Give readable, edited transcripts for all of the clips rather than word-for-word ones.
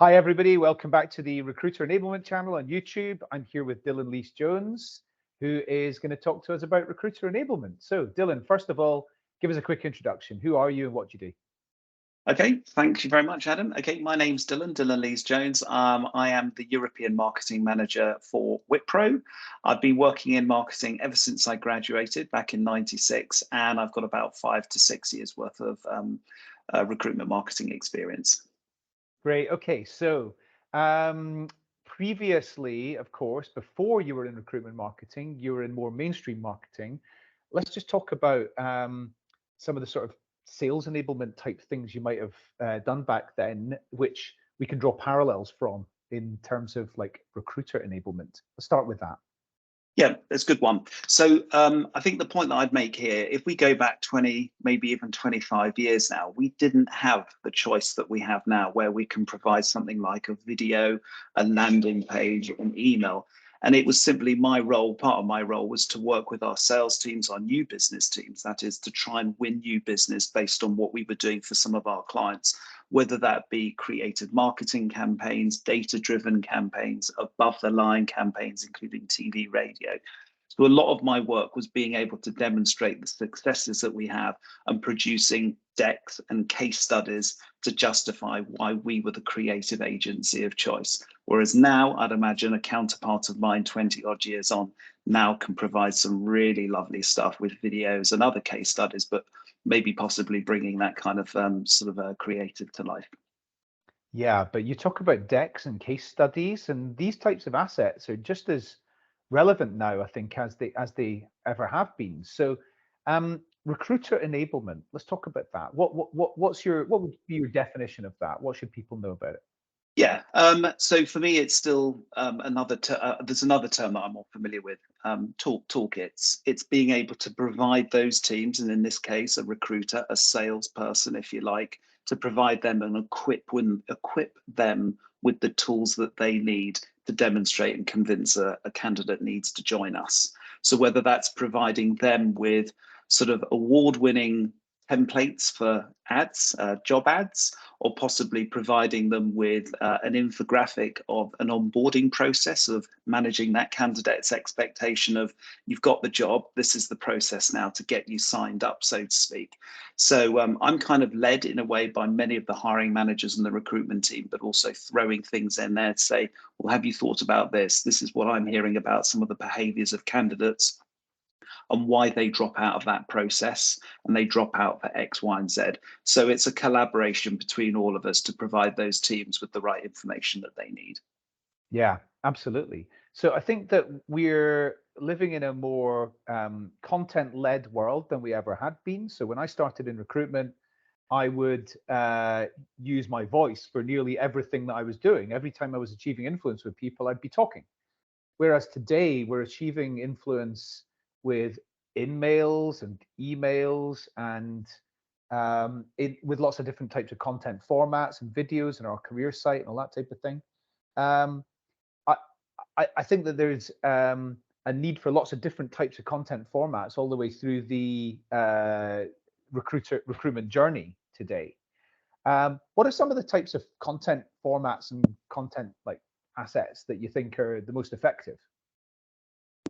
Hi, everybody. Welcome back to the Recruiter Enablement channel on YouTube. I'm here with Dylan Lees-Jones, who is going to talk to us about recruiter enablement. So, Dylan, first of all, give us a quick introduction. Who are you and what do you do? Okay, thank you very much, Adam. Okay, my name's Dylan Lees-Jones. I am the European Marketing Manager for Wipro. I've been working in marketing ever since I graduated back in '96, and I've got about 5 to 6 years worth of recruitment marketing experience. Great. Okay. So, um, previously, of course, before you were in recruitment marketing, you were in more mainstream marketing. Let's just talk about some of the sort of sales enablement type things you might have done back then, which we can draw parallels from in terms of like recruiter enablement. Let's start with that. Yeah, that's a good one. So I think the point that I'd make here, if we go back 20, maybe even 25 years now, we didn't have the choice that we have now, where we can provide something like a video, a landing page, an email. And it was simply my role, part of my role was to work with our sales teams, our new business teams, that is to try and win new business based on what we were doing for some of our clients, whether that be creative marketing campaigns, data-driven campaigns, above the line campaigns, including TV, radio. So a lot of my work was being able to demonstrate the successes that we have and producing decks and case studies to justify why we were the creative agency of choice. Whereas now, I'd imagine a counterpart of mine 20 odd years on now can provide some really lovely stuff with videos and other case studies, but maybe possibly bringing that kind of creative to life. Yeah, but you talk about decks and case studies, and these types of assets are just as relevant now, I think, as they ever have been. So, recruiter enablement. Let's talk about that. What would be your definition of that? What should people know about it? Yeah. So for me, it's still there's another term that I'm more familiar with. Toolkits. It's being able to provide those teams, and in this case, a recruiter, a salesperson, if you like, to provide them and equip them with the tools that they need to demonstrate and convince a candidate needs to join us. So whether that's providing them with sort of award-winning templates for ads, job ads, or possibly providing them with an infographic of an onboarding process of managing that candidate's expectation of you've got the job, this is the process now to get you signed up, so to speak. So I'm kind of led in a way by many of the hiring managers and the recruitment team, but also throwing things in there to say, well, have you thought about this? This is what I'm hearing about some of the behaviors of candidates and why they drop out of that process, and they drop out for X, Y, and Z. So it's a collaboration between all of us to provide those teams with the right information that they need. Yeah, absolutely. So I think that we're living in a more content-led world than we ever had been. So when I started in recruitment, I would use my voice for nearly everything that I was doing. Every time I was achieving influence with people, I'd be talking. Whereas today, we're achieving influence with in-mails and emails and with lots of different types of content formats and videos and our career site and all that type of thing. Um, I, I think that there's a need for lots of different types of content formats all the way through the recruitment journey today. What are some of the types of content formats and content like assets that you think are the most effective?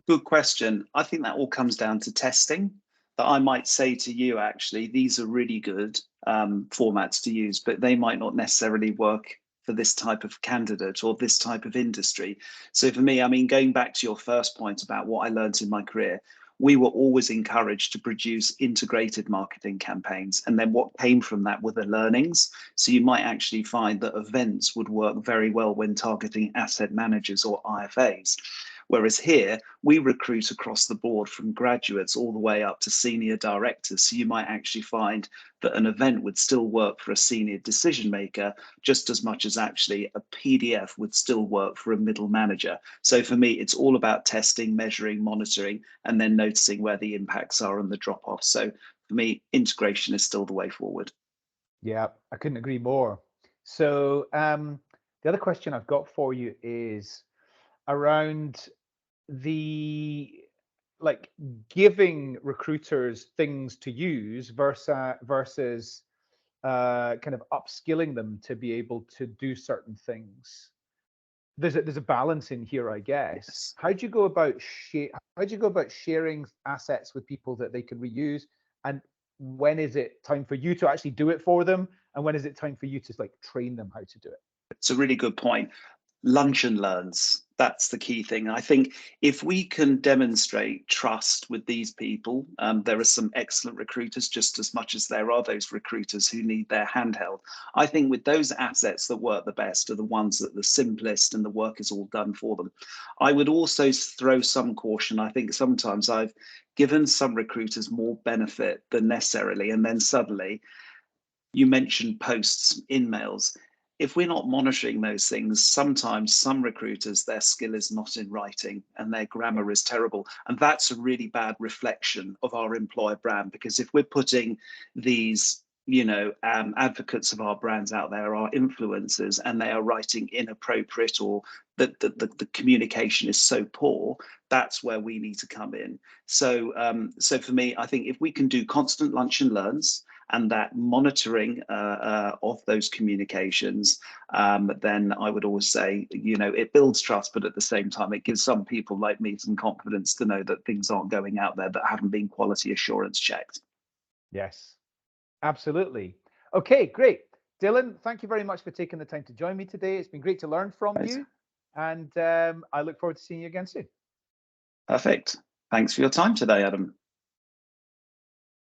Good question. I think that all comes down to testing. That I might say to you, actually, these are really good formats to use, but they might not necessarily work for this type of candidate or this type of industry. So for me, I mean, going back to your first point about what I learned in my career, we were always encouraged to produce integrated marketing campaigns. And then what came from that were the learnings. So you might actually find that events would work very well when targeting asset managers or IFAs. Whereas here, we recruit across the board from graduates all the way up to senior directors. So you might actually find that an event would still work for a senior decision maker just as much as actually a PDF would still work for a middle manager. So for me, it's all about testing, measuring, monitoring, and then noticing where the impacts are and the drop off. So for me, integration is still the way forward. Yeah, I couldn't agree more. So the other question I've got for you is around the like giving recruiters things to use versus kind of upskilling them to be able to do certain things. There's a balance in here, I guess. Yes. How do you go about sharing assets with people that they can reuse? And when is it time for you to actually do it for them? And when is it time for you to like train them how to do it? It's a really good point. Lunch and learns. That's the key thing. I think if we can demonstrate trust with these people, there are some excellent recruiters just as much as there are those recruiters who need their handheld. I think with those assets that work the best are the ones that are the simplest and the work is all done for them. I would also throw some caution. I think sometimes I've given some recruiters more benefit than necessarily, and then suddenly you mentioned posts, emails. If we're not monitoring those things, sometimes some recruiters, their skill is not in writing and their grammar is terrible. And that's a really bad reflection of our employer brand, because if we're putting these advocates of our brands out there, our influencers, and they are writing inappropriate or the communication is so poor, that's where we need to come in. So for me, I think if we can do constant lunch and learns and that monitoring of those communications, then I would always say, it builds trust, but at the same time, it gives some people like me some confidence to know that things aren't going out there that haven't been quality assurance checked. Yes, absolutely. Okay, great. Dylan, thank you very much for taking the time to join me today. It's been great to learn from you. And I look forward to seeing you again soon. Perfect. Thanks for your time today, Adam.